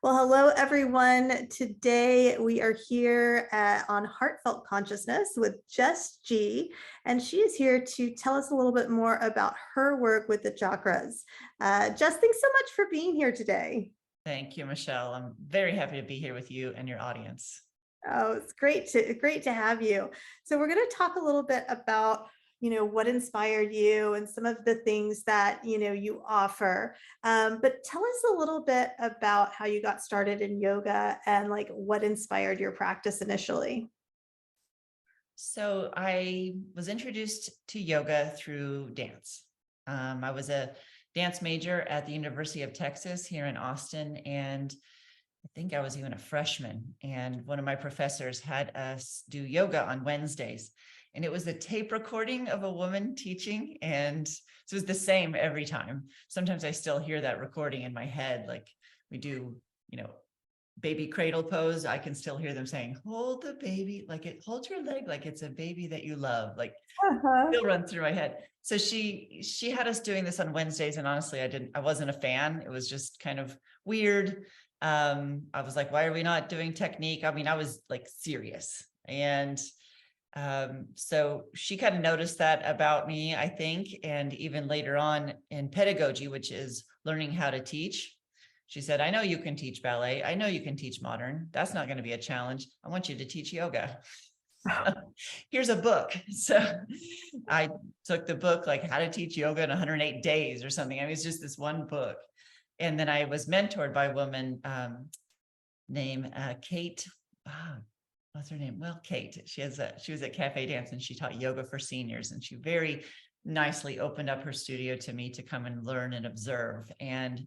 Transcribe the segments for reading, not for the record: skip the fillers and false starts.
Well, hello, everyone. Today we are here on Heartfelt Consciousness with Jess G, and she is here to tell us a little bit more about her work with the chakras. Jess, thanks so much for being here today. Thank you, Michelle. I'm very happy to be here with you and your audience. Oh, it's great to have you. So we're going to talk a little bit about what inspired you and some of the things that you offer, but tell us a little bit about how you got started in yoga and like what inspired your practice initially. So I was introduced to yoga through dance. I was a dance major at the University of Texas here in Austin, and I think I was even a freshman, and one of my professors had us do yoga on Wednesdays. And it was a tape recording of a woman teaching. And so it was the same every time. Sometimes I still hear that recording in my head. Like we do, baby cradle pose. I can still hear them saying, hold the baby, hold your leg like it's a baby that you love. Like still run through my head. So she had us doing this on Wednesdays. And honestly, I wasn't a fan. It was just kind of weird. I was like, why are we not doing technique? I mean, I was like serious. And so she kind of noticed that about me, I think. And even later on in pedagogy, which is learning how to teach, she said, I know you can teach ballet. I know you can teach modern. That's not going to be a challenge. I want you to teach yoga. Here's a book. So I took the book, like How to Teach Yoga in 108 Days or something. I mean, it's just this one book. And then I was mentored by a woman named Kate. What's her name? Well, Kate. She was at Cafe Dance, and she taught yoga for seniors. And she very nicely opened up her studio to me to come and learn and observe. And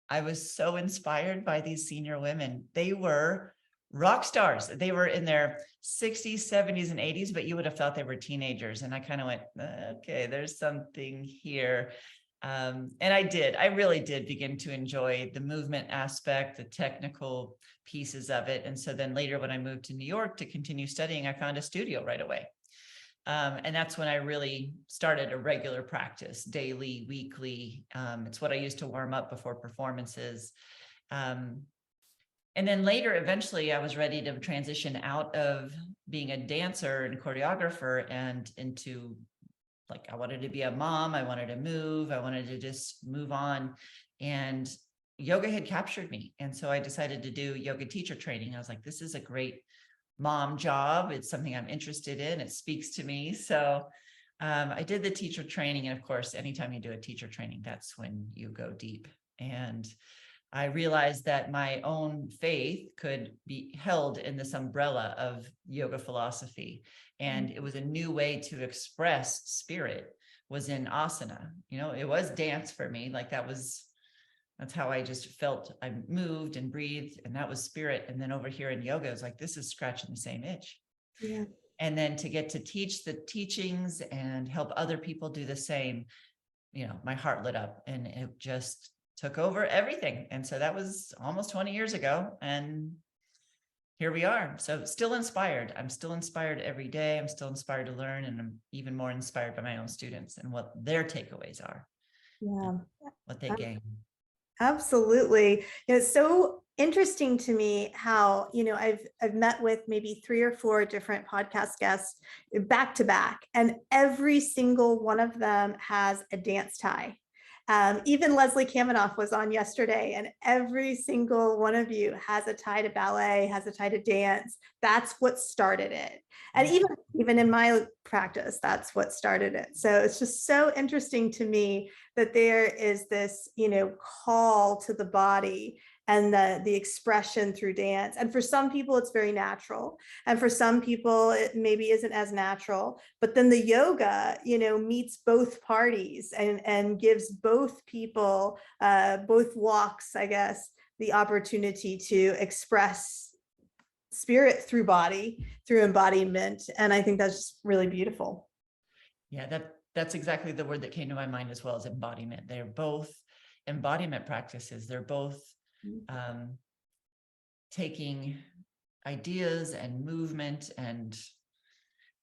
I was so inspired by these senior women. They were rock stars. They were in their 60s, 70s, and 80s, but you would have thought they were teenagers. And I kind of went, okay, there's something here. And I really did begin to enjoy the movement aspect, the technical pieces of it. And so then later when I moved to New York to continue studying, I found a studio right away. And that's when I really started a regular practice, daily, weekly. It's what I used to warm up before performances. And then later, eventually, I was ready to transition out of being a dancer and choreographer and into, like, I wanted to be a mom. I wanted to move. I wanted to just move on. And yoga had captured me. And so I decided to do yoga teacher training. I was like, this is a great mom job. It's something I'm interested in. It speaks to me. So I did the teacher training. And of course, anytime you do a teacher training, that's when you go deep. And I realized that my own faith could be held in this umbrella of yoga philosophy. And it was a new way to express spirit, was in asana. It was dance for me. Like that's how I just felt I moved and breathed, and that was spirit. And then over here in yoga, it was like, this is scratching the same itch. Yeah. And then to get to teach the teachings and help other people do the same, my heart lit up, and it just took over everything. And so that was almost 20 years ago. And here we are. So still inspired. I'm still inspired every day. I'm still inspired to learn. And I'm even more inspired by my own students and what their takeaways are. Yeah. What they gain. Absolutely. It's so interesting to me how, I've met with maybe 3 or 4 different podcast guests back to back, and every single one of them has a dance tie. Even Leslie Kaminoff was on yesterday, and every single one of you has a tie to ballet, has a tie to dance. That's what started it. And even in my practice, that's what started it. So it's just so interesting to me that there is this, call to the body and the expression through dance. And for some people, it's very natural. And for some people, it maybe isn't as natural. But then the yoga, meets both parties and gives both people, both walks, I guess, the opportunity to express spirit through body, through embodiment. And I think that's just really beautiful. Yeah, that's exactly the word that came to my mind as well, as embodiment. They're both embodiment practices. They're both taking ideas and movement and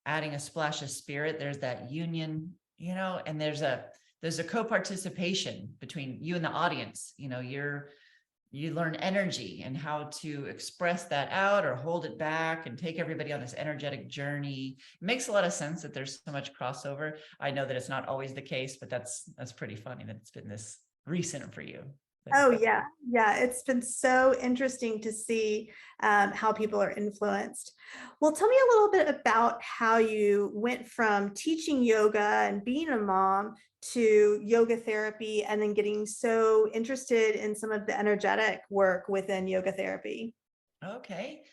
adding a splash of spirit. There's that union, and there's a co-participation between you and the audience. You're you learn energy and how to express that out or hold it back and take everybody on this energetic journey. It makes a lot of sense that there's so much crossover. I know that it's not always the case, but that's pretty funny that it's been this recent for you. Oh yeah, yeah. It's been so interesting to see how people are influenced. Well, tell me a little bit about how you went from teaching yoga and being a mom to yoga therapy, and then getting so interested in some of the energetic work within yoga therapy. Okay.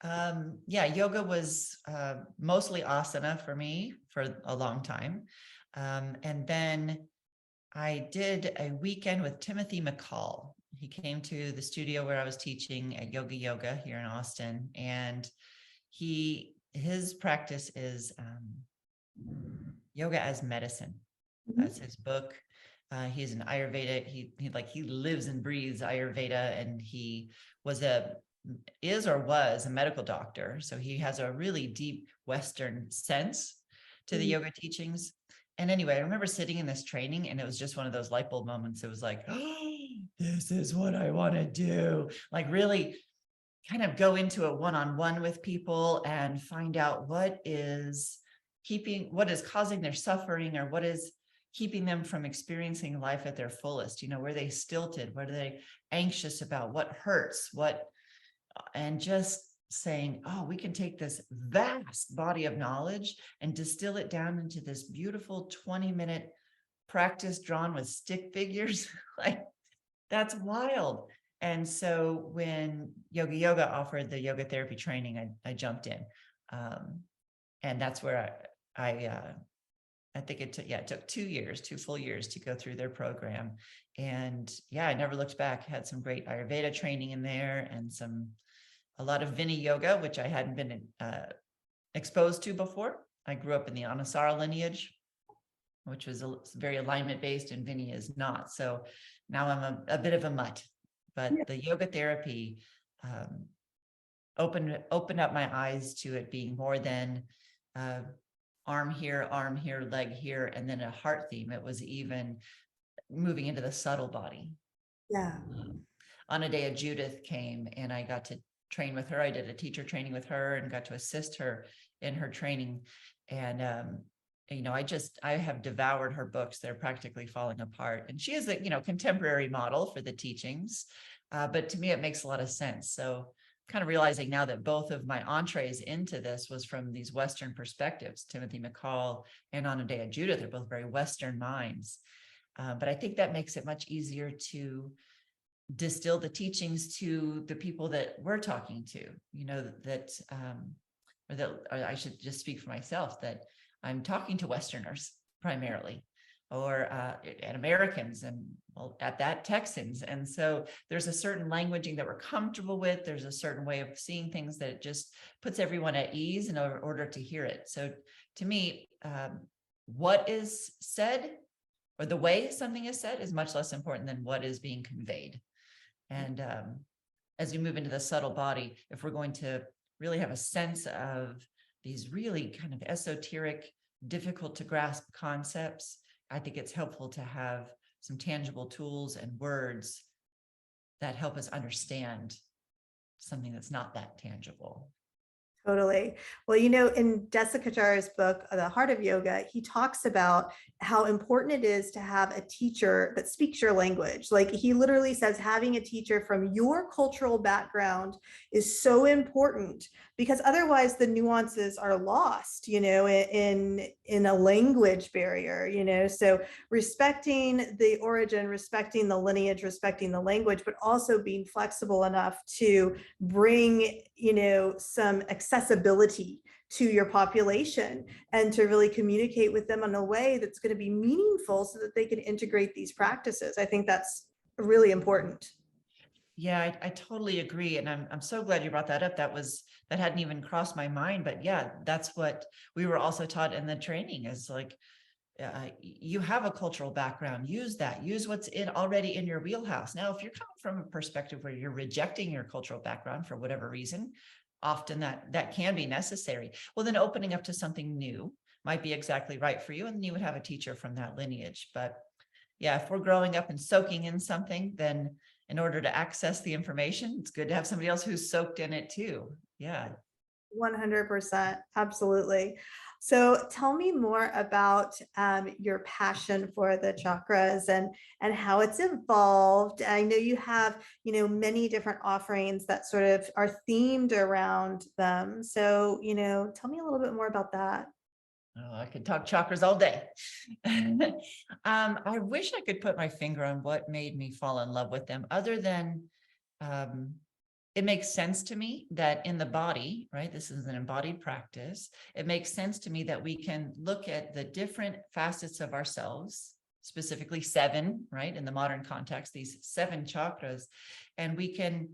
Yeah, yoga was mostly asana for me for a long time. And then I did a weekend with Timothy McCall. He came to the studio where I was teaching at Yoga here in Austin, and his practice is yoga as medicine. That's his book. He's an Ayurveda. He lives and breathes Ayurveda, and he was was a medical doctor. So he has a really deep Western sense to the yoga teachings. And anyway, I remember sitting in this training, and it was just one of those light bulb moments. It was like, oh, this is what I want to do. Like really kind of go into a one-on-one with people and find out what is causing their suffering, or what is keeping them from experiencing life at their fullest. Were they stilted? What are they anxious about? What hurts? And just saying, oh, we can take this vast body of knowledge and distill it down into this beautiful 20-minute practice drawn with stick figures. Like, that's wild. And so when Yoga offered the yoga therapy training, I jumped in. And that's where I think it took 2 years, 2 full years to go through their program. And yeah, I never looked back. Had some great Ayurveda training in there, and a lot of Vini yoga, which I hadn't been exposed to before. I grew up in the Anusara lineage, which was very alignment based, and Vini is not. So now I'm a bit of a mutt, but the yoga therapy opened up my eyes to it being more than arm here, leg here, and then a heart theme. It was even moving into the subtle body. Yeah. On a day, Judith came, and I got to train with her. I did a teacher training with her and got to assist her in her training. And, I have devoured her books. They're practically falling apart. And she is a, contemporary model for the teachings. But to me, it makes a lot of sense. So kind of realizing now that both of my entrees into this was from these Western perspectives. Timothy McCall and Anodea Judith are both very Western minds. But I think that makes it much easier to distill the teachings to the people that we're talking to, or I should just speak for myself, that I'm talking to Westerners primarily, or and Americans, and at that Texans. And so there's a certain languaging that we're comfortable with. There's a certain way of seeing things that just puts everyone at ease in order to hear it. So to me, what is said, or the way something is said, is much less important than what is being conveyed. And as we move into the subtle body, if we're going to really have a sense of these really kind of esoteric, difficult to grasp concepts, I think it's helpful to have some tangible tools and words that help us understand something that's not that tangible. Totally. Well, in Jessica Jar's book, The Heart of Yoga, he talks about how important it is to have a teacher that speaks your language. Like, he literally says having a teacher from your cultural background is so important, because otherwise the nuances are lost, in a language barrier, so respecting the origin, respecting the lineage, respecting the language, but also being flexible enough to bring, some accessibility to your population, and to really communicate with them in a way that's going to be meaningful so that they can integrate these practices. I think that's really important. Yeah, I totally agree. And I'm so glad you brought that up. That hadn't even crossed my mind, but yeah, that's what we were also taught in the training, is like, you have a cultural background, use what's already in your wheelhouse. Now, if you're coming from a perspective where you're rejecting your cultural background for whatever reason, often that can be necessary. Well, then opening up to something new might be exactly right for you. And you would have a teacher from that lineage. But yeah, if we're growing up and soaking in something, then in order to access the information, it's good to have somebody else who's soaked in it too. Yeah. 100%. Absolutely. So tell me more about your passion for the chakras and how it's evolved. I know you have, many different offerings that sort of are themed around them. So, tell me a little bit more about that. Oh, I could talk chakras all day. I wish I could put my finger on what made me fall in love with them, other than um, it makes sense to me that in the body, right? This is an embodied practice. It makes sense to me that we can look at the different facets of ourselves, specifically 7, right? In the modern context, these 7 chakras, and we can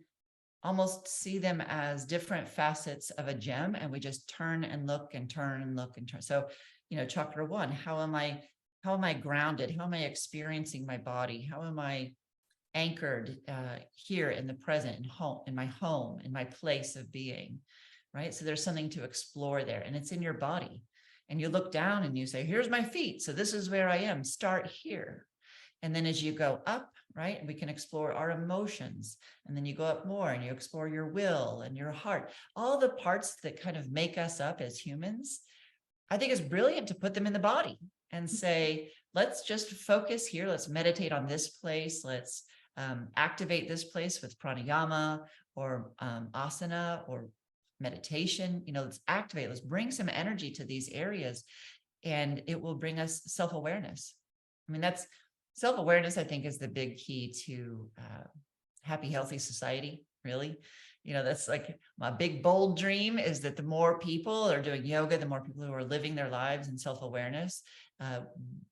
almost see them as different facets of a gem, and we just turn and look and turn and look and turn. So, chakra 1, how am I grounded? How am I experiencing my body? How am I anchored here in the present, in my home, in my place of being, right? So there's something to explore there, and it's in your body. And you look down and you say, here's my feet. So this is where I am. Start here. And then as you go up, right, we can explore our emotions. And then you go up more and you explore your will and your heart, all the parts that kind of make us up as humans. I think it's brilliant to put them in the body and say, let's just focus here. Let's meditate on this place. Let's activate this place with pranayama or asana or meditation. Let's activate, let's bring some energy to these areas, and it will bring us self-awareness. I mean, that's self-awareness, I think, is the big key to happy, healthy society, really. That's like my big, bold dream, is that the more people are doing yoga, the more people who are living their lives in self-awareness.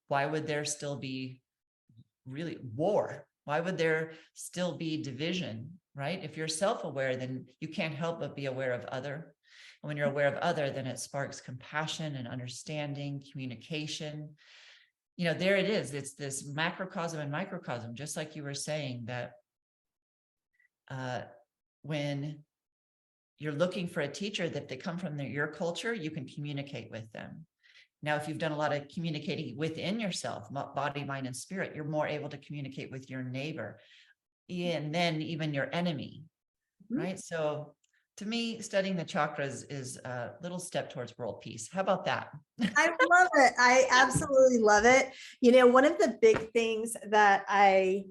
Why would there still be really war? Why would there still be division, right? If you're self-aware, then you can't help but be aware of other. And when you're aware of other, then it sparks compassion and understanding, communication. There it is. It's this macrocosm and microcosm, just like you were saying, that when you're looking for a teacher, that they come from your culture, you can communicate with them. Now, if you've done a lot of communicating within yourself, body, mind, and spirit, you're more able to communicate with your neighbor and then even your enemy, right? So to me, studying the chakras is a little step towards world peace. How about that? I love it. I absolutely love it. One of the big things that I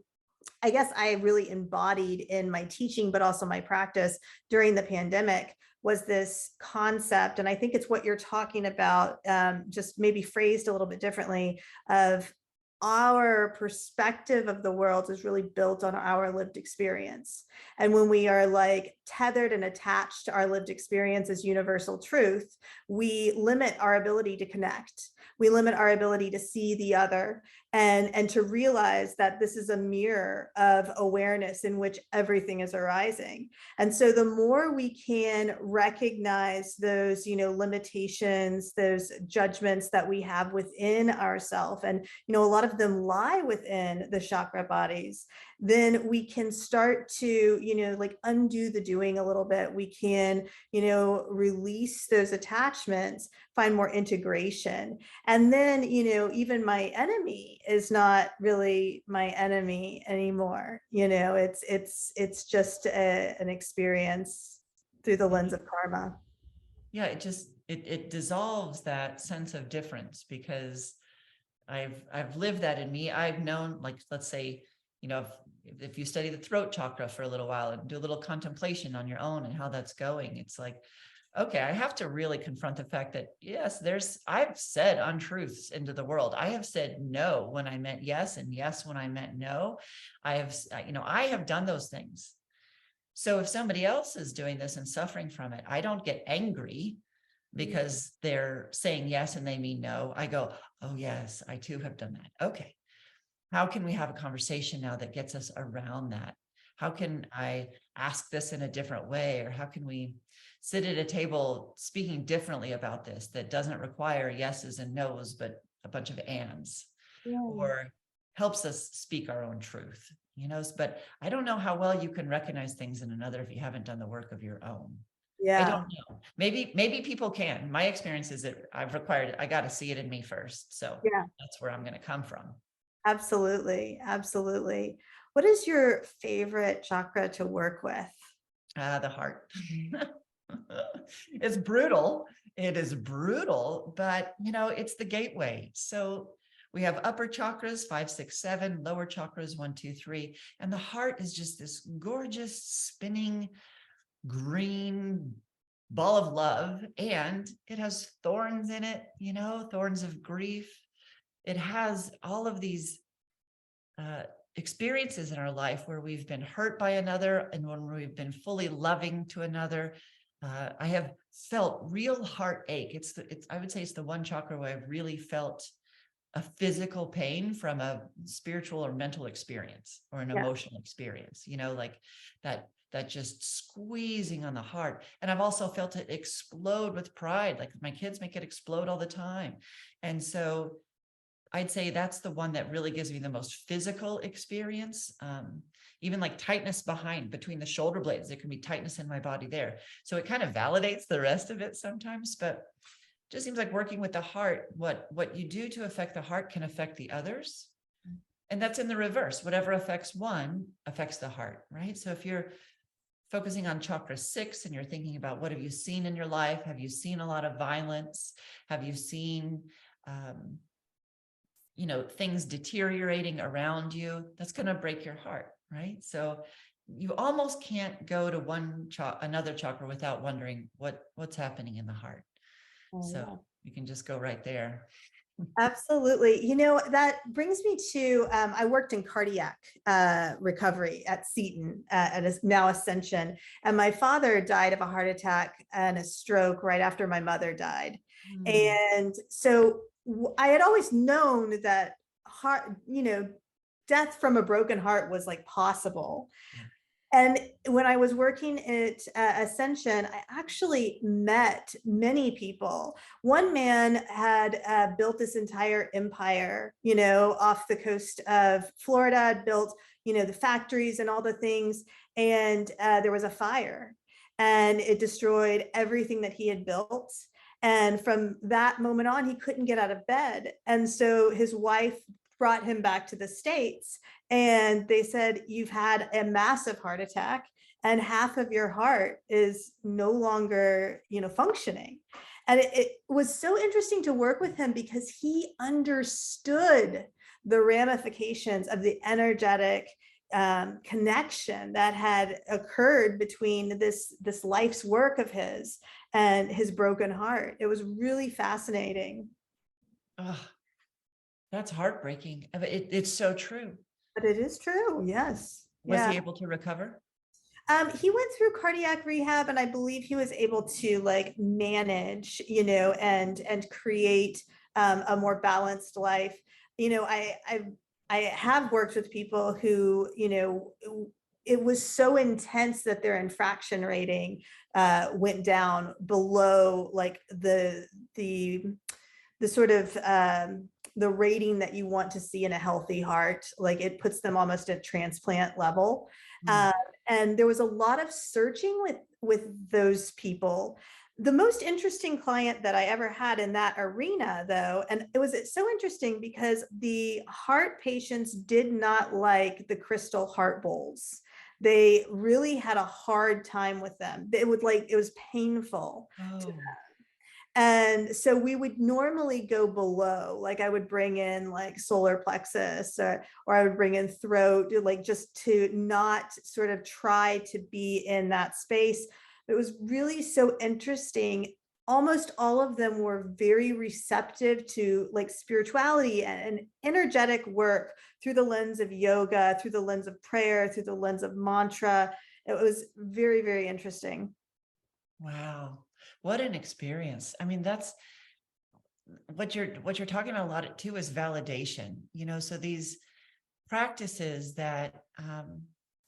guess I really embodied in my teaching, but also my practice during the pandemic, was this concept. And I think it's what you're talking about, just maybe phrased a little bit differently, of our perspective of the world is really built on our lived experience. And when we are like tethered and attached to our lived experience as universal truth, we limit our ability to connect. We limit our ability to see the other and to realize that this is a mirror of awareness in which everything is arising. And so the more we can recognize those, limitations, those judgments that we have within ourselves, and, a lot of them lie within the chakra bodies, then we can start to, like undo the doing a little bit. We can, release those attachments, find more integration. And then, even my enemy is not really my enemy anymore. It's just an experience through the lens of karma. Yeah, it dissolves that sense of difference, because I've lived that in me. I've known, like, let's say, if you study the throat chakra for a little while and do a little contemplation on your own and how that's going, it's like, okay, I have to really confront the fact that, yes, I've said untruths into the world. I have said no when I meant yes, and yes when I meant no. I have done those things. So if somebody else is doing this and suffering from it, I don't get angry because they're saying yes and they mean no. I go, oh yes, I too have done that. Okay. How can we have a conversation now that gets us around that? How can I ask this in a different way? Or how can we sit at a table speaking differently about this that doesn't require yeses and nos, but a bunch of ands, or helps us speak our own truth, but I don't know how well you can recognize things in another if you haven't done the work of your own. I don't know. Maybe people can. My experience is that I got to see it in me first. So Yeah. that's where I'm going to come from. Absolutely. Absolutely. What is your favorite chakra to work with? The heart. It's brutal. It is brutal, but it's the gateway. So we have upper chakras, 5, 6, 7, lower chakras, 1, 2, 3. And the heart is just this gorgeous spinning green ball of love. And it has thorns in it, thorns of grief. It has all of these uh, experiences in our life where we've been hurt by another and when we've been fully loving to another. I have felt real heartache. I would say it's the one chakra where I've really felt a physical pain from a spiritual or mental experience or an Yeah. emotional experience, like that just squeezing on the heart. And I've also felt it explode with pride. Like my kids make it explode all the time. And so I'd say that's the one that really gives me the most physical experience. Even like tightness between the shoulder blades, there can be tightness in my body there. So it kind of validates the rest of it sometimes, but it just seems like working with the heart, what you do to affect the heart can affect the others. And that's in the reverse. Whatever affects one affects the heart, right? So if you're focusing on chakra 6 and you're thinking about what have you seen in your life? Have you seen a lot of violence? Have you seen, things deteriorating around you? That's going to break your heart, right? So you almost can't go to another chakra without wondering what's happening in the heart. Oh, So yeah. you can just go right there. Absolutely. That brings me to, I worked in cardiac recovery at Seton, now Ascension. And my father died of a heart attack and a stroke right after my mother died. Hmm. And so I had always known that death from a broken heart was like possible. Yeah. And when I was working at Ascension, I actually met many people. One man had built this entire empire, off the coast of Florida, had built, the factories and all the things. And there was a fire and it destroyed everything that he had built. And from that moment on, he couldn't get out of bed. And so his wife brought him back to the States and they said, you've had a massive heart attack and half of your heart is no longer, functioning. And it was so interesting to work with him because he understood the ramifications of the energetic connection that had occurred between this life's work of his and his broken heart. It was really fascinating. Oh, that's heartbreaking. But it's so true. But it is true. Yes. Was Yeah. he able to recover? He went through cardiac rehab, and I believe he was able to like manage, and create a more balanced life. I have worked with people who, it was so intense that their infraction rating went down below like the sort of the rating that you want to see in a healthy heart. Like it puts them almost at transplant level. Hmm. And there was a lot of searching with those people. The most interesting client that I ever had in that arena, though, and it was so interesting because the heart patients did not like the crystal heart bowls. They really had a hard time with them. It was painful to them. Oh, And so we would normally go below, like I would bring in like solar plexus or I would bring in throat, like just to not sort of try to be in that space. It was really so interesting. Almost all of them were very receptive to like spirituality and energetic work through the lens of yoga, through the lens of prayer, through the lens of mantra. It was very, very interesting. wow. What an experience. I mean, that's what you're talking about a lot too is validation, so these practices that,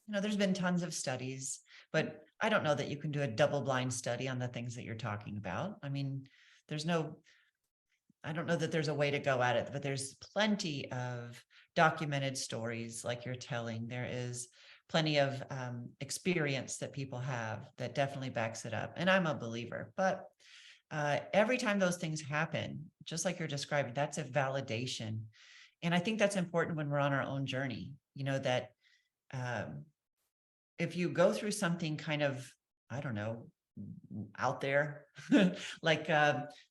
there's been tons of studies, but I don't know that you can do a double blind study on the things that you're talking about. I mean, there's no, I don't know that there's a way to go at it, but there's plenty of documented stories like you're telling. There is plenty of experience that people have that definitely backs it up. And I'm a believer, but every time those things happen, just like you're describing, that's a validation. And I think that's important when we're on our own journey, that if you go through something kind of, I don't know, out there, like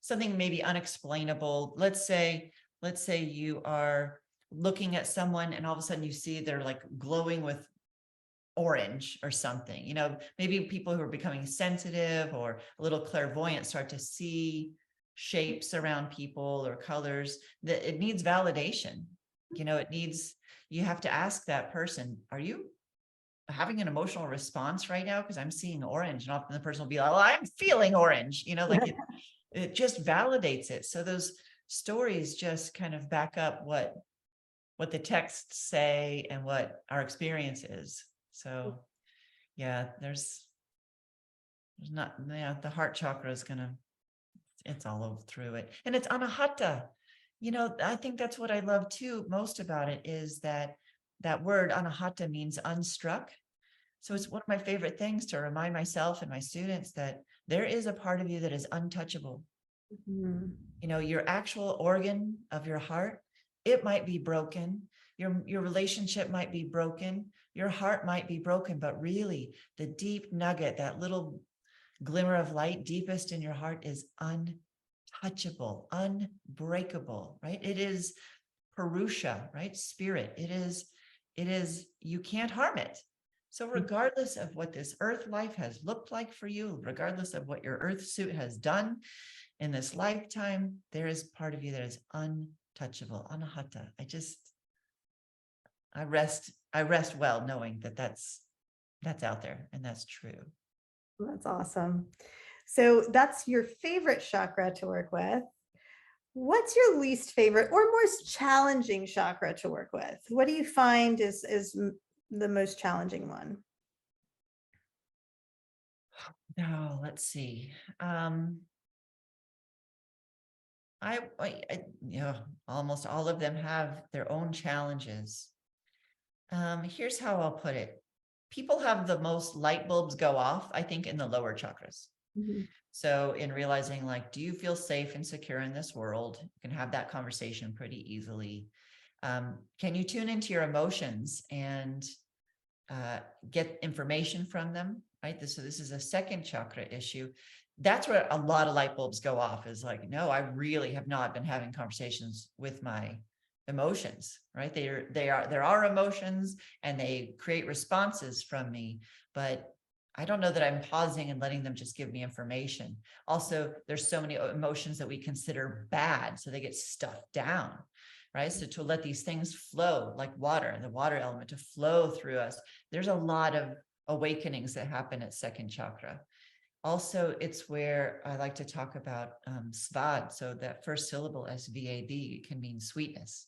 something maybe unexplainable. Let's say you are looking at someone and all of a sudden you see they're like glowing with orange or something, maybe people who are becoming sensitive or a little clairvoyant start to see shapes around people or colors, that it needs validation. You have to ask that person, are you having an emotional response right now? Because I'm seeing orange, and often the person will be like, well, I'm feeling orange, like it just validates it. So those stories just kind of back up what the texts say and what our experience is. So yeah, there's not, the heart chakra is it's all over through it. And it's anahata. I think that's what I love too, most about it, is that word anahata means unstruck. So it's one of my favorite things to remind myself and my students that there is a part of you that is untouchable. Your actual organ of your heart, it might be broken. Your relationship might be broken. Your heart might be broken, but really the deep nugget, that little glimmer of light deepest in your heart, is untouchable, unbreakable, right? It is Purusha, right? Spirit. It is, you can't harm it. So regardless of what this earth life has looked like for you, regardless of what your earth suit has done in this lifetime, there is part of you that is untouchable, anahata. I rest well knowing that that's out there and that's true. That's awesome. So that's your favorite chakra to work with. What's your least favorite or most challenging chakra to work with? What do you find is the most challenging one? Oh, let's see. Almost all of them have their own challenges. Here's how I'll put it. People have the most light bulbs go off, I think, in the lower chakras. So in realizing, like, do you feel safe and secure in this world? You can have that conversation pretty easily. Can you tune into your emotions and get information from them, right? So this is a second chakra issue. That's where a lot of light bulbs go off, is like, no, I really have not been having conversations with my emotions, right? There are emotions and they create responses from me, but I don't know that I'm pausing and letting them just give me information. Also, there's so many emotions that we consider bad, so they get stuffed down, right? So to let these things flow like water, the water element to flow through us, there's a lot of awakenings that happen at second chakra. Also, it's where I like to talk about svad. So that first syllable, SVAD, can mean sweetness.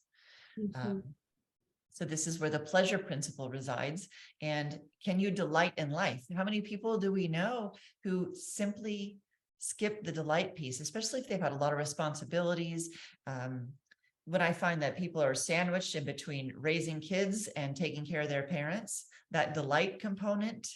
So this is where the pleasure principle resides. And can you delight in life? How many people do we know who simply skip the delight piece, especially if they've had a lot of responsibilities? When I find that people are sandwiched in between raising kids and taking care of their parents, that delight component,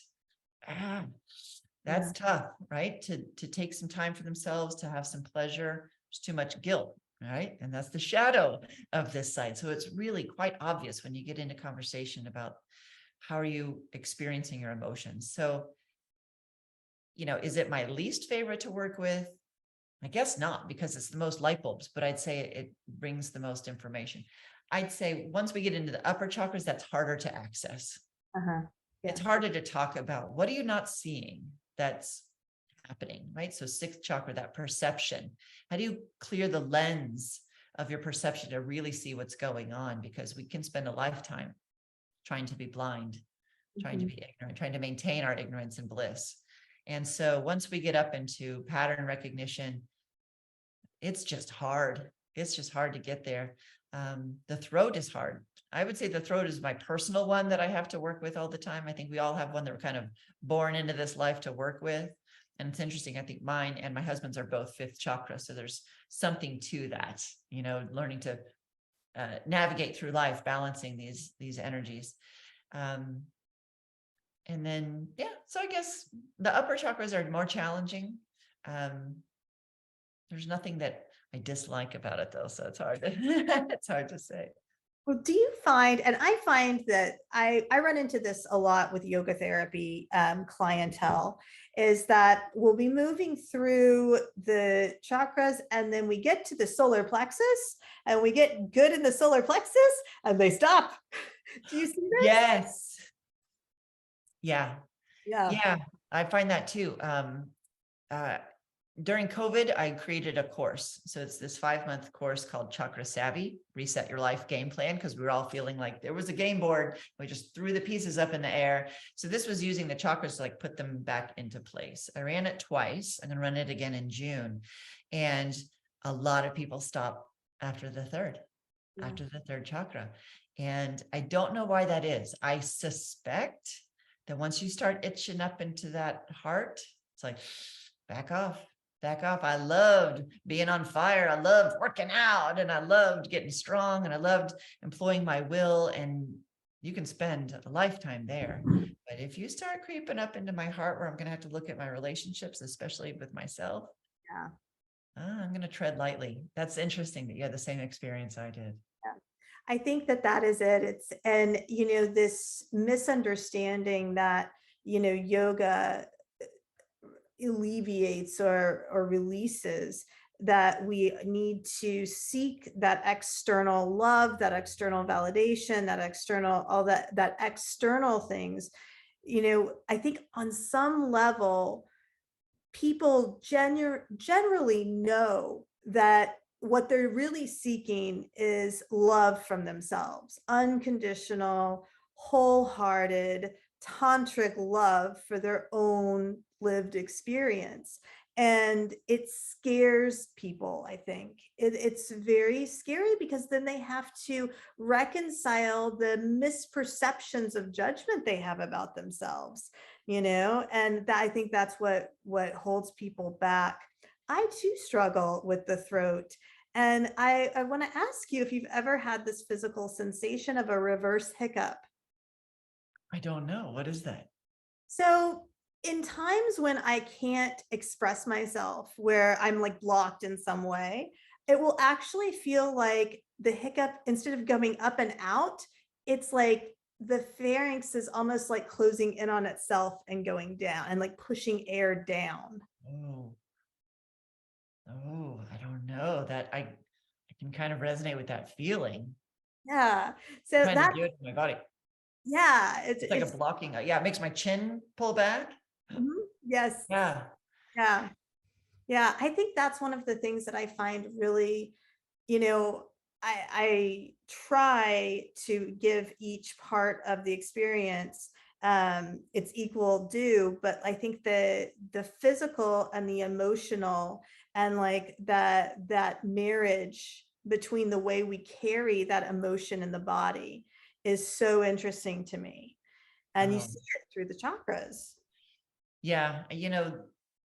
that's tough, right? To take some time for themselves, to have some pleasure. There's too much guilt, right? And that's the shadow of this side. So it's really quite obvious when you get into conversation about how are you experiencing your emotions. So, is it my least favorite to work with? I guess not, because it's the most light bulbs, but I'd say it brings the most information. I'd say once we get into the upper chakras, that's harder to access. It's harder to talk about. What are you not seeing that's happening, right? So sixth chakra, that perception. How do you clear the lens of your perception to really see what's going on? Because we can spend a lifetime trying to be blind, trying to be ignorant, trying to maintain our ignorance and bliss. And so once we get up into pattern recognition, it's just hard. It's just hard to get there. The throat is hard. I would say the throat is my personal one that I have to work with all the time. I think we all have one that we're kind of born into this life to work with. And it's interesting. I think mine and my husband's are both fifth chakra. So there's something to that, learning to navigate through life, balancing these energies. And then, so I guess the upper chakras are more challenging. There's nothing that I dislike about it though. So it's hard to, it's hard to say. Well, do you find, and I find that I run into this a lot with yoga therapy clientele, is that we'll be moving through the chakras and then we get to the solar plexus and we get good in the solar plexus and they stop. Do you see this? Yes. Yeah. Yeah. Yeah. I find that too. Uh, During COVID, I created a course. So it's this 5-month course called Chakra Savvy, Reset Your Life Game Plan, because we were all feeling like there was a game board. We just threw the pieces up in the air. So this was using the chakras to like put them back into place. I ran it twice. I'm going to run it again in June. And a lot of people stop after the third chakra. And I don't know why that is. I suspect that once you start itching up into that heart, it's like, back off. I loved being on fire. I loved working out and I loved getting strong and I loved employing my will. And you can spend a lifetime there. But if you start creeping up into my heart where I'm going to have to look at my relationships, especially with myself, Yeah. I'm going to tread lightly. That's interesting that you had the same experience I did. I think that that is it. And this misunderstanding that, yoga alleviates or releases, that we need to seek that external love, that external validation, that external, all that external things. I think on some level, people generally know that what they're really seeking is love from themselves, unconditional, wholehearted, tantric love for their own lived experience. And it scares people, I think. It's very scary because then they have to reconcile the misperceptions of judgment they have about themselves, and I think that's what holds people back. I too struggle with the throat. And I want to ask you if you've ever had this physical sensation of a reverse hiccup. I don't know. What is that? So, in times when I can't express myself, where I'm like blocked in some way, it will actually feel like the hiccup, instead of going up and out, it's like the pharynx is almost like closing in on itself and going down and like pushing air down. Oh, I don't know that I can kind of resonate with that feeling. Yeah. So Trying to that, do it to my body. yeah, It's like a blocking. Yeah, it makes my chin pull back. yes. Yeah. Yeah. Yeah. I think that's one of the things that I find really, you know, I try to give each part of the experience its equal due, but I think the physical and the emotional, and like that marriage between the way we carry that emotion in the body is so interesting to me. And you Oh, see it through the chakras. yeah.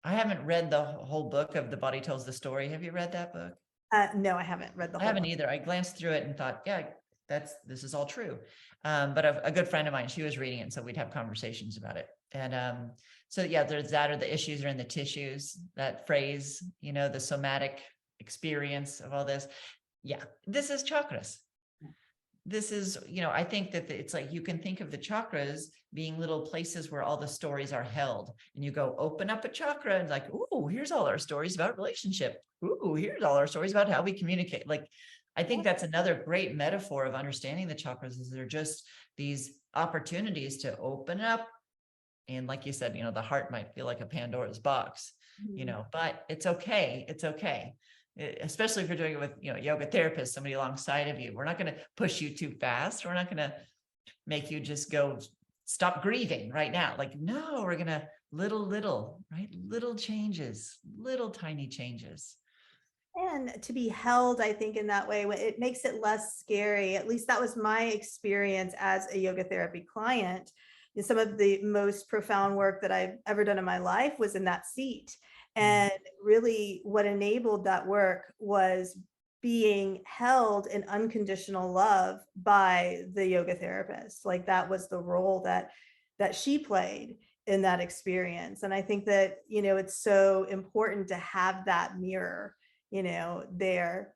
I haven't read the whole book of The Body Tells the Story. Have you read that book? No, I haven't read the I whole haven't book. either. I glanced through it and thought, yeah, this is all true. But a good friend of mine, she was reading it, so we'd have conversations about it. And so yeah, there's that, or the issues are in the tissues, that phrase, the somatic experience of all this. Yeah, this is chakras. This is, I think that it's like, you can think of the chakras being little places where all the stories are held, and you go open up a chakra and like, ooh, here's all our stories about relationship. Ooh, here's all our stories about how we communicate. Like, I think that's another great metaphor of understanding the chakras, is they're just these opportunities to open up. And like you said, the heart might feel like a Pandora's box, but it's okay. It's okay. Especially if you're doing it with, yoga therapist, somebody alongside of you. We're not going to push you too fast. We're not going to make you just go stop grieving right now. Like, no, we're going to little, right? Little changes, little tiny changes. And to be held, I think, in that way, it makes it less scary. At least that was my experience as a yoga therapy client. And some of the most profound work that I've ever done in my life was in that seat. And really, what enabled that work was being held in unconditional love by the yoga therapist. Like, that was the role that she played in that experience. And I think that, it's so important to have that mirror, there,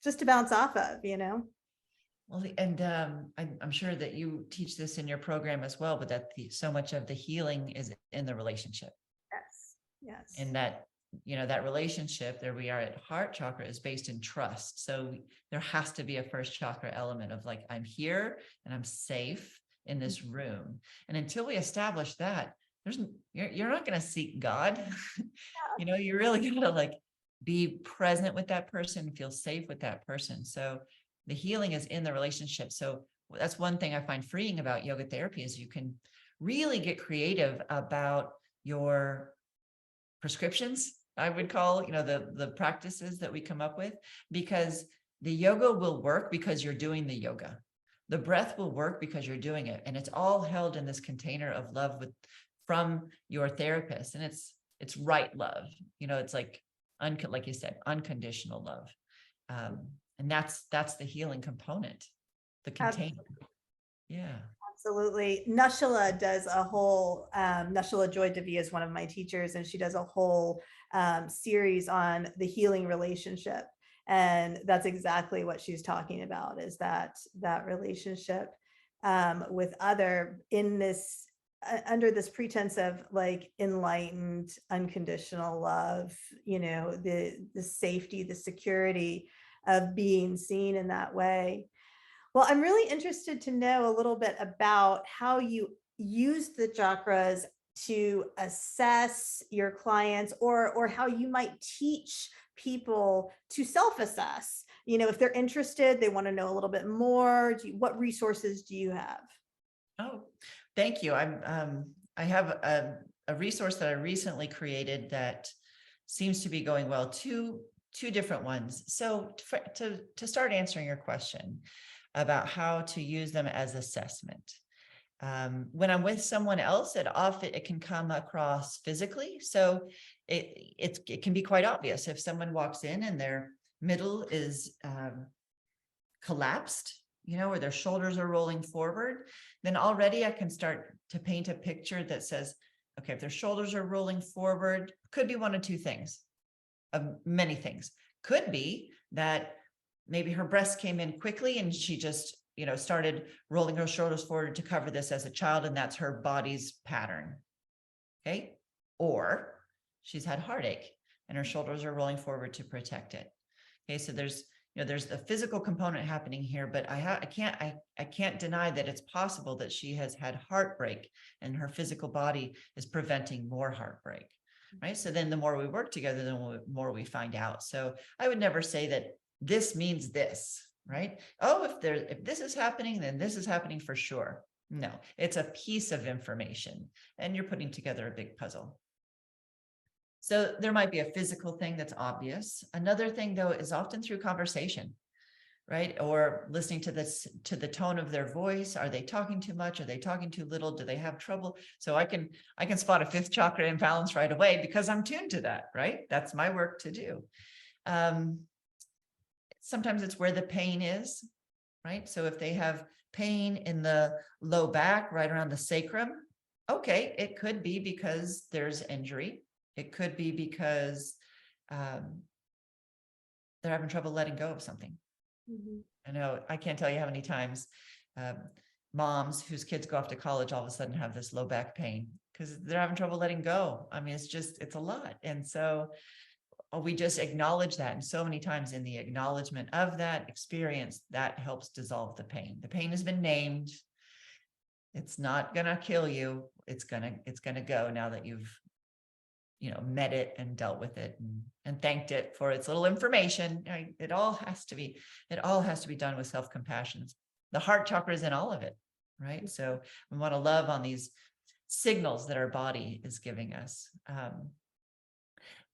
just to bounce off of. Well, and I'm sure that you teach this in your program as well, but that so much of the healing is in the relationship. Yes. Yes. And that, that relationship, there we are at heart chakra, is based in trust. So there has to be a first chakra element of like, I'm here and I'm safe in this room. And until we establish that, you're not going to seek God. You really got to like be present with that person, feel safe with that person. So the healing is in the relationship. So that's one thing I find freeing about yoga therapy is you can really get creative about your prescriptions, I would call, the practices that we come up with, because the yoga will work because you're doing the yoga. The breath will work because you're doing it. And it's all held in this container of love from your therapist. And it's right love. It's like, like you said, unconditional love. And that's the healing component, the container. Yeah. Absolutely. Nushala does a whole, Nushala Joy Devi is one of my teachers, and she does a whole series on the healing relationship. And that's exactly what she's talking about, is that relationship with other in this, under this pretense of like enlightened, unconditional love, the safety, the security of being seen in that way. Well, I'm really interested to know a little bit about how you use the chakras to assess your clients, or how you might teach people to self-assess. If they're interested, they want to know a little bit more. What resources do you have? Oh, thank you. I have a resource that I recently created that seems to be going well. Two different ones. So to start answering your question about how to use them as assessment. When I'm with someone else, it can come across physically. So it can be quite obvious if someone walks in and their middle is collapsed, or their shoulders are rolling forward, then already I can start to paint a picture that says, okay, if their shoulders are rolling forward, could be one of two things, many things. Could be that maybe her breast came in quickly and she just, started rolling her shoulders forward to cover this as a child, and that's her body's pattern. Okay. Or she's had heartache and her shoulders are rolling forward to protect it. Okay. So there's a physical component happening here, but I can't deny that it's possible that she has had heartbreak and her physical body is preventing more heartbreak. Right. So then the more we work together, the more we find out. So I would never say that this means this, right? Oh, if this is happening, then this is happening for sure. No, it's a piece of information and you're putting together a big puzzle. So there might be a physical thing that's obvious. Another thing though, is often through conversation, right? Or listening to the tone of their voice. Are they talking too much? Are they talking too little? Do they have trouble? So I can spot a fifth chakra imbalance right away because I'm tuned to that, right? That's my work to do. Sometimes it's where the pain is, right? So if they have pain in the low back, right around the sacrum, okay, it could be because there's injury. It could be because they're having trouble letting go of something. Mm-hmm. I know, I can't tell you how many times moms whose kids go off to college all of a sudden have this low back pain because they're having trouble letting go. I mean, it's a lot. And so we just acknowledge that. And so many times in the acknowledgement of that experience, that helps dissolve the pain. The pain has been named. It's not going to kill you. It's going to go now that you've, met it and dealt with it and thanked it for its little information. Right? It all has to be done with self-compassion. The heart chakra is in all of it, right? So we want to love on these signals that our body is giving us.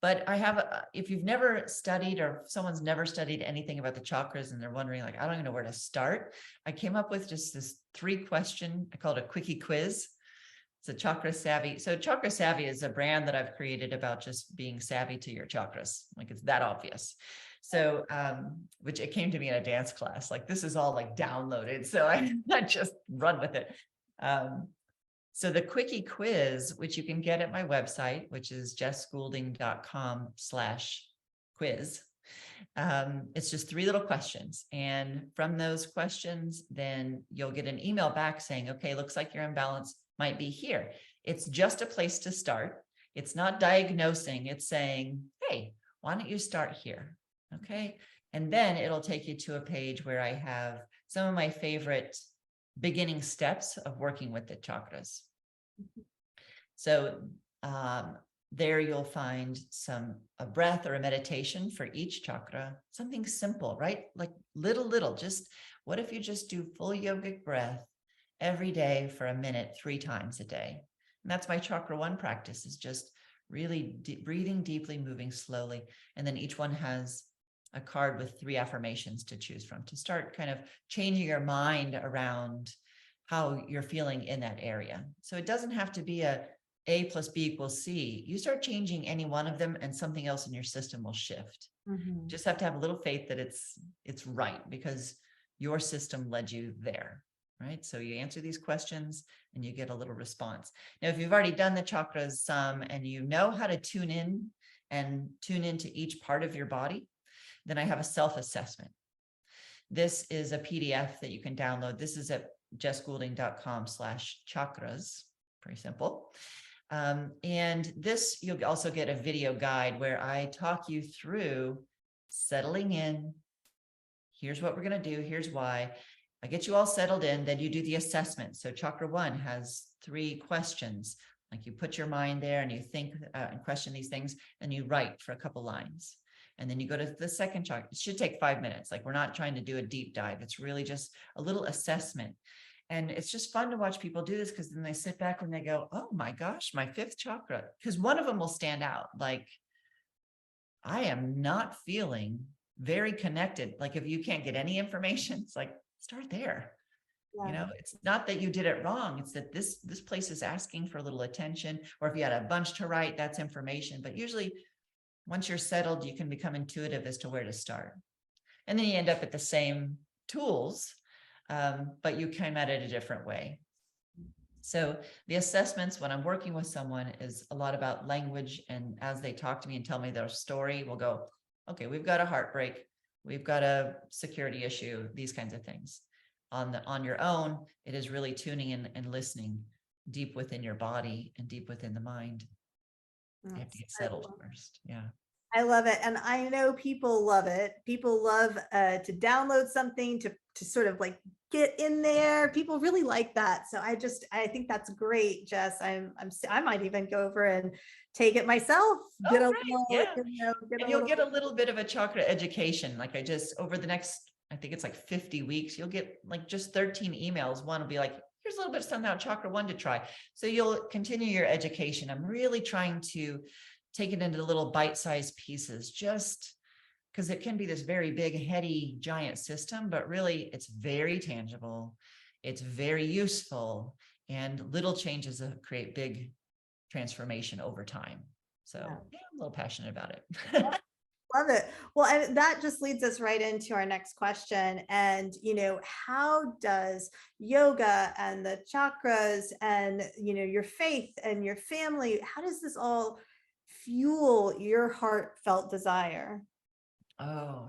But I have, if you've never studied or if someone's never studied anything about the chakras and they're wondering, like, I don't even know where to start, I came up with just this 3-question, I call it a quickie quiz. It's a Chakra Savvy. So Chakra Savvy is a brand that I've created about just being savvy to your chakras. Like, it's that obvious. So, which it came to me in a dance class, like this is all like downloaded. So I just run with it. So the quickie quiz, which you can get at my website, which is jessgoulding.com/quiz, It's just 3 little questions. And from those questions, then you'll get an email back saying, okay, looks like your imbalance might be here. It's just a place to start. It's not diagnosing. It's saying, hey, why don't you start here? Okay. And then it'll take you to a page where I have some of my favorite beginning steps of working with the chakras. So there you'll find a breath or a meditation for each chakra, something simple, right? Like little, just what if you just do full yogic breath every day for a minute, 3 times a day? And that's my chakra 1 practice, is just really breathing deeply, moving slowly. And then each one has a card with 3 affirmations to choose from to start kind of changing your mind around how you're feeling in that area. So it doesn't have to be A plus B equals C. You start changing any one of them and something else in your system will shift. Mm-hmm. Just have to have a little faith that it's right, because your system led you there, right? So you answer these questions and you get a little response. Now, if you've already done the chakras some and you know how to tune in and tune into each part of your body, then I have a self-assessment. This is a PDF that you can download. This is at jessgoulding.com/chakras. Pretty simple. And this, you'll also get a video guide where I talk you through settling in. Here's what we're going to do. Here's why. I get you all settled in. Then you do the assessment. So chakra 1 has 3 questions. Like you put your mind there and you think and question these things, and you write for a couple lines. And then you go to the second chakra. It should take 5 minutes. Like, we're not trying to do a deep dive. It's really just a little assessment. And it's just fun to watch people do this, because then they sit back and they go, oh my gosh, my 5th chakra. Because one of them will stand out. Like, I am not feeling very connected. Like, if you can't get any information, it's like, start there. Yeah. You know, it's not that you did it wrong. It's that this place is asking for a little attention. Or if you had a bunch to write, that's information. But usually once you're settled, you can become intuitive as to where to start. And then you end up at the same tools, but you came at it a different way. So the assessments, when I'm working with someone, is a lot about language. And as they talk to me and tell me their story, we'll go, okay, we've got a heartbreak. We've got a security issue, these kinds of things. On your own, it is really tuning in and listening deep within your body and deep within the mind. You have to get settled first. Yeah. I love it. And I know people love it. People love to download something to sort of like get in there. People really like that. So I think that's great, Jess. I might even go over and take it myself. Get a little, yeah. And you'll get a little bit of a chakra education. Like, over the next, I think it's like 50 weeks, you'll get like just 13 emails. One will be like, here's a little bit of something out chakra 1 to try. So you'll continue your education. I'm really trying to take it into little bite-sized pieces, just because it can be this very big, heady, giant system, but really it's very tangible. It's very useful, and little changes that create big transformation over time. So yeah, I'm a little passionate about it. Love it. Well, and that just leads us right into our next question. And, how does yoga and the chakras and, your faith and your family, how does this all fuel your heartfelt desire? Oh,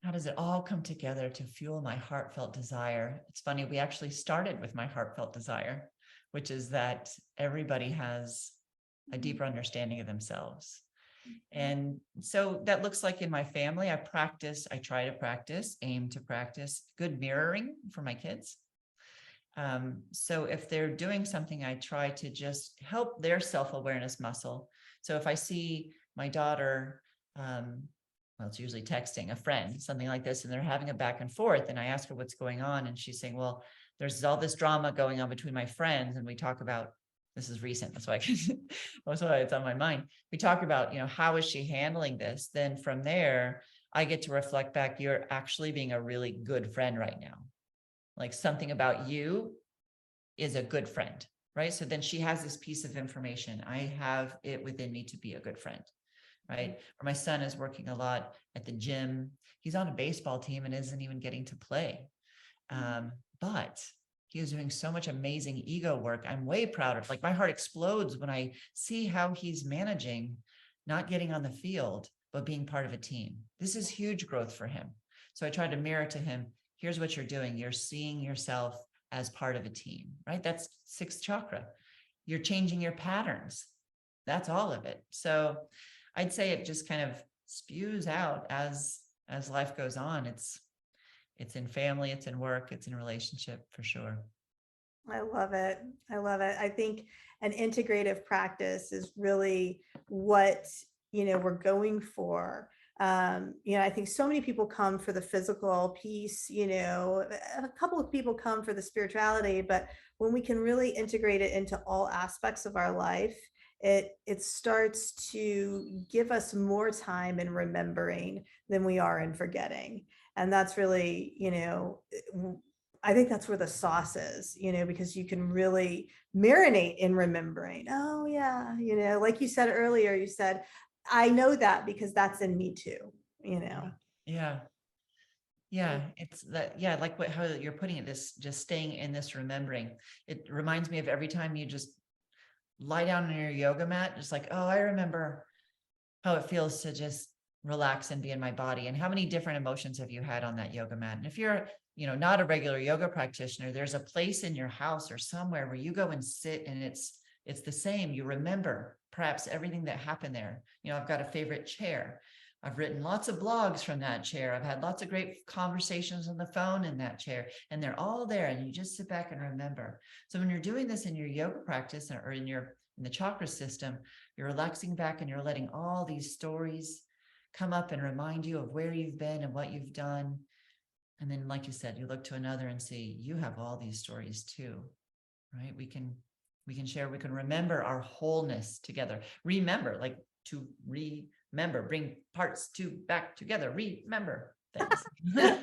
how does it all come together to fuel my heartfelt desire? It's funny, we actually started with my heartfelt desire, which is that everybody has a deeper understanding of themselves. And so that looks like in my family, I try to practice, aim to practice good mirroring for my kids. So if they're doing something, I try to just help their self-awareness muscle. So if I see my daughter, well, it's usually texting a friend, something like this, and they're having a back and forth, and I ask her what's going on, and she's saying, well, there's all this drama going on between my friends, and we talk about, this is recent, that's why it's on my mind. We talk about, how is she handling this? Then from there, I get to reflect back, you're actually being a really good friend right now. Like, something about you is a good friend, right? So then she has this piece of information. I have it within me to be a good friend, right? Or my son is working a lot at the gym. He's on a baseball team and isn't even getting to play. But he is doing so much amazing ego work. I'm way prouder. Like, my heart explodes when I see how he's managing not getting on the field, but being part of a team. This is huge growth for him. So I tried to mirror to him, here's what you're doing. You're seeing yourself as part of a team, right? That's sixth chakra. You're changing your patterns. That's all of it. So I'd say it just kind of spews out as life goes on. It's in family, it's in work, it's in relationship for sure. I love it. I love it. I think an integrative practice is really what, we're going for. I think so many people come for the physical piece, a couple of people come for the spirituality, but when we can really integrate it into all aspects of our life, it starts to give us more time in remembering than we are in forgetting. And that's really, I think that's where the sauce is, because you can really marinate in remembering. Oh yeah. Like you said earlier, you said, I know that because that's in me too, Yeah. It's that, like how you're putting it, this just staying in this remembering. It reminds me of every time you just lie down on your yoga mat, just like, oh, I remember how it feels to just relax and be in my body. And how many different emotions have you had on that yoga mat? And if you're, not a regular yoga practitioner, there's a place in your house or somewhere where you go and sit, and it's the same. You remember perhaps everything that happened there. I've got a favorite chair. I've written lots of blogs from that chair. I've had lots of great conversations on the phone in that chair, and they're all there. And you just sit back and remember. So when you're doing this in your yoga practice or in the chakra system, you're relaxing back and you're letting all these stories come up and remind you of where you've been and what you've done. And then, like you said, you look to another and say, you have all these stories too, right? We can share, we can remember our wholeness together. Remember, like to remember, bring parts back together, remember things. I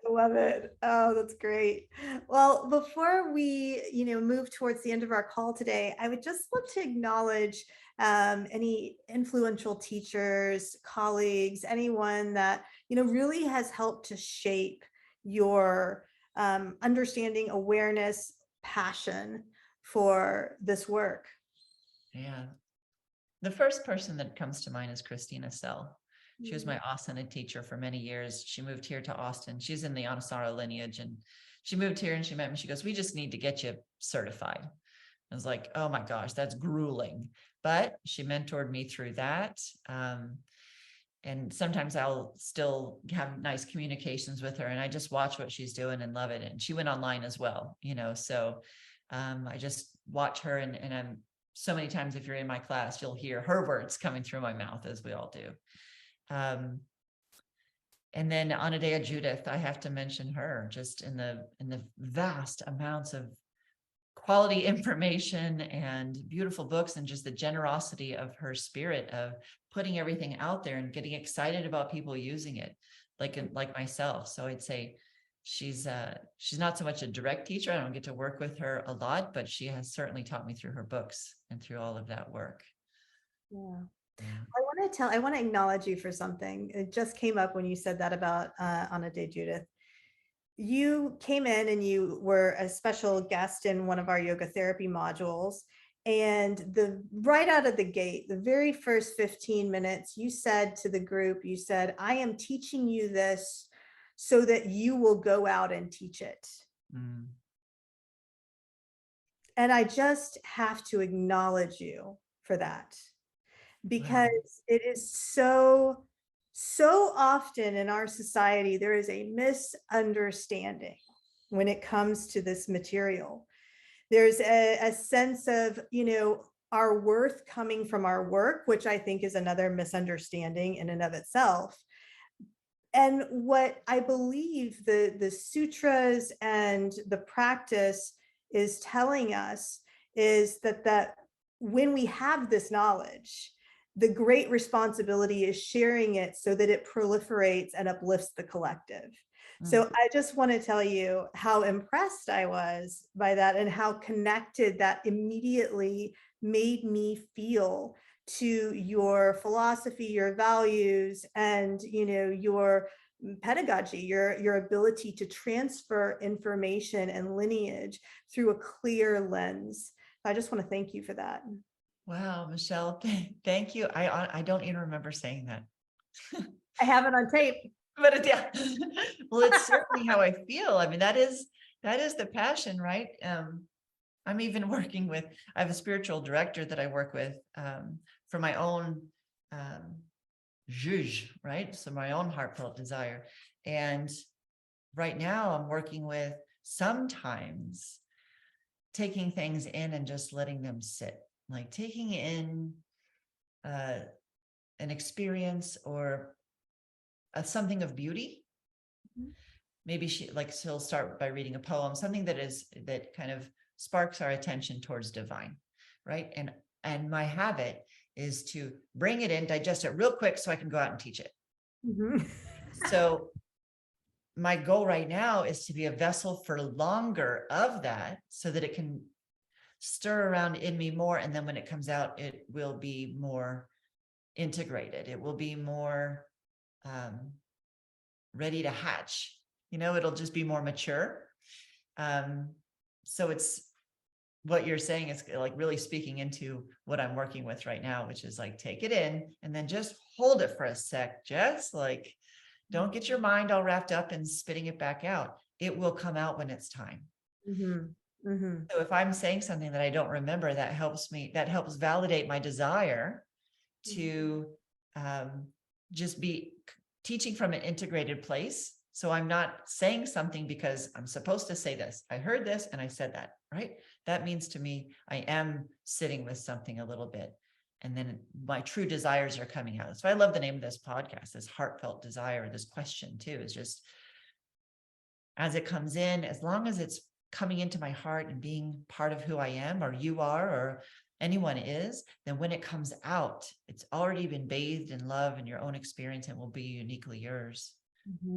love it. Oh, that's great. Well, before we, move towards the end of our call today, I would just love to acknowledge any influential teachers, colleagues, anyone that, really has helped to shape your understanding, awareness, passion for this work. Yeah. The first person that comes to mind is Christina Sell. She was my asana teacher for many years. She moved here to Austin. She's in the Anusara lineage, and she moved here and she met me. She goes, we just need to get you certified. I was like, oh my gosh, that's grueling. But she mentored me through that. And sometimes I'll still have nice communications with her, and I just watch what she's doing and love it. And she went online as well, so I just watch her, and I'm so many times, if you're in my class, you'll hear her words coming through my mouth, as we all do. And then Anadea Judith, I have to mention her, just in the vast amounts of quality information and beautiful books, and just the generosity of her spirit of putting everything out there and getting excited about people using it, like myself. So I'd say she's not so much a direct teacher. I don't get to work with her a lot, but she has certainly taught me through her books and through all of that work. Yeah. I want to acknowledge you for something. It just came up when you said that about Anadea Judith. You came in and you were a special guest in one of our yoga therapy modules. And right out of the gate, the very first 15 minutes, you said to the group, I am teaching you this so that you will go out and teach it. And I just have to acknowledge you for that, because it is so often in our society, there is a misunderstanding when it comes to this material. There's a sense of, our worth coming from our work, which I think is another misunderstanding in and of itself. And what I believe the sutras and the practice is telling us is that when we have this knowledge, the great responsibility is sharing it so that it proliferates and uplifts the collective. So I just want to tell you how impressed I was by that, and how connected that immediately made me feel to your philosophy, your values, and your pedagogy, your ability to transfer information and lineage through a clear lens. I just want to thank you for that. Wow, Michelle, thank you. I don't even remember saying that. I have it on tape. But yeah, well, it's certainly how I feel. I mean, that is the passion, right? I'm even working with, I have a spiritual director that I work with for my own um, zhuzh, right? So my own heartfelt desire. And right now I'm working with sometimes taking things in and just letting them sit, like taking in an experience or something of beauty. Maybe she'll start by reading a poem, something that kind of sparks our attention towards divine, right? And my habit is to bring it in, digest it real quick so I can go out and teach it. Mhm. So my goal right now is to be a vessel for longer of that so that it can stir around in me more. And then when it comes out, it will be more integrated. It will be more ready to hatch. It'll just be more mature. So it's what you're saying is like really speaking into what I'm working with right now, which is like, take it in and then just hold it for a sec. Just like, don't get your mind all wrapped up in spitting it back out. It will come out when it's time. So if I'm saying something that I don't remember, that helps validate my desire to just be teaching from an integrated place. So I'm not saying something because I'm supposed to say this. I heard this and I said that, right? That means to me, I am sitting with something a little bit. And then my true desires are coming out. So I love the name of this podcast, this heartfelt desire, this question too, is just as it comes in, as long as it's coming into my heart and being part of who I am, or you are, or anyone is, then when it comes out, it's already been bathed in love and your own experience and will be uniquely yours.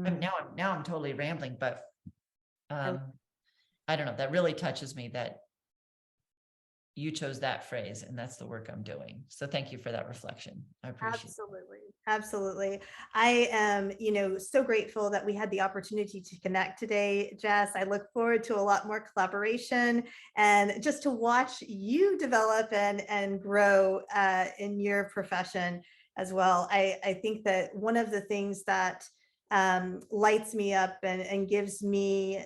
And now I'm totally rambling, but I don't know, that really touches me that you chose that phrase, and that's the work I'm doing. So thank you for that reflection. I appreciate it. Absolutely. I am, so grateful that we had the opportunity to connect today, Jess. I look forward to a lot more collaboration and just to watch you develop and grow in your profession as well. I think that one of the things that lights me up and gives me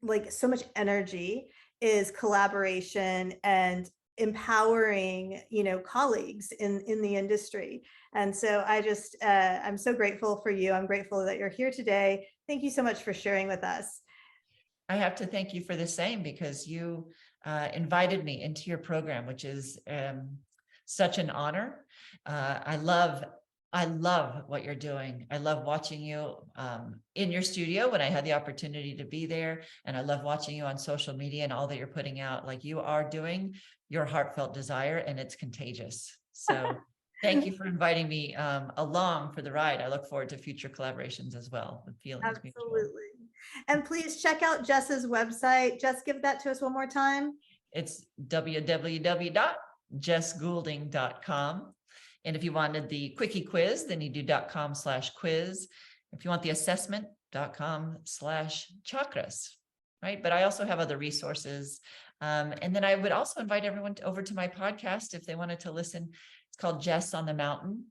like so much energy is collaboration and empowering colleagues in the industry. And so I'm so grateful for you. I'm grateful that you're here today. Thank you so much for sharing with us. I have to thank you for the same, because you invited me into your program, which is such an honor. I love what you're doing. I love watching you in your studio when I had the opportunity to be there. And I love watching you on social media and all that you're putting out. Like, you are doing your heartfelt desire, and it's contagious. So thank you for inviting me along for the ride. I look forward to future collaborations as well. The feelings mutual. Absolutely. And please check out Jess's website. Jess, give that to us one more time. It's www.jessgoulding.com. And if you wanted the quickie quiz, then you do .com/quiz. If you want the assessment, .com/chakras, right? But I also have other resources. And then I would also invite everyone over to my podcast if they wanted to listen. It's called Jess on the Mountain,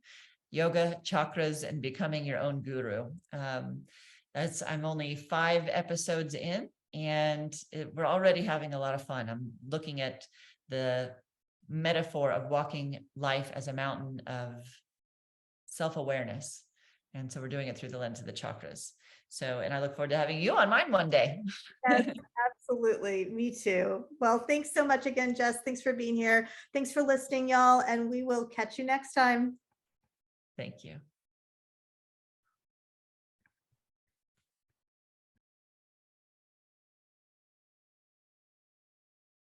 Yoga, Chakras, and Becoming Your Own Guru. I'm only 5 episodes in, and we're already having a lot of fun. I'm looking at the metaphor of walking life as a mountain of self-awareness. And so we're doing it through the lens of the chakras. So, and I look forward to having you on mine one day. Yes, absolutely. Me too. Well, thanks so much again, Jess. Thanks for being here. Thanks for listening, y'all. And we will catch you next time. Thank you.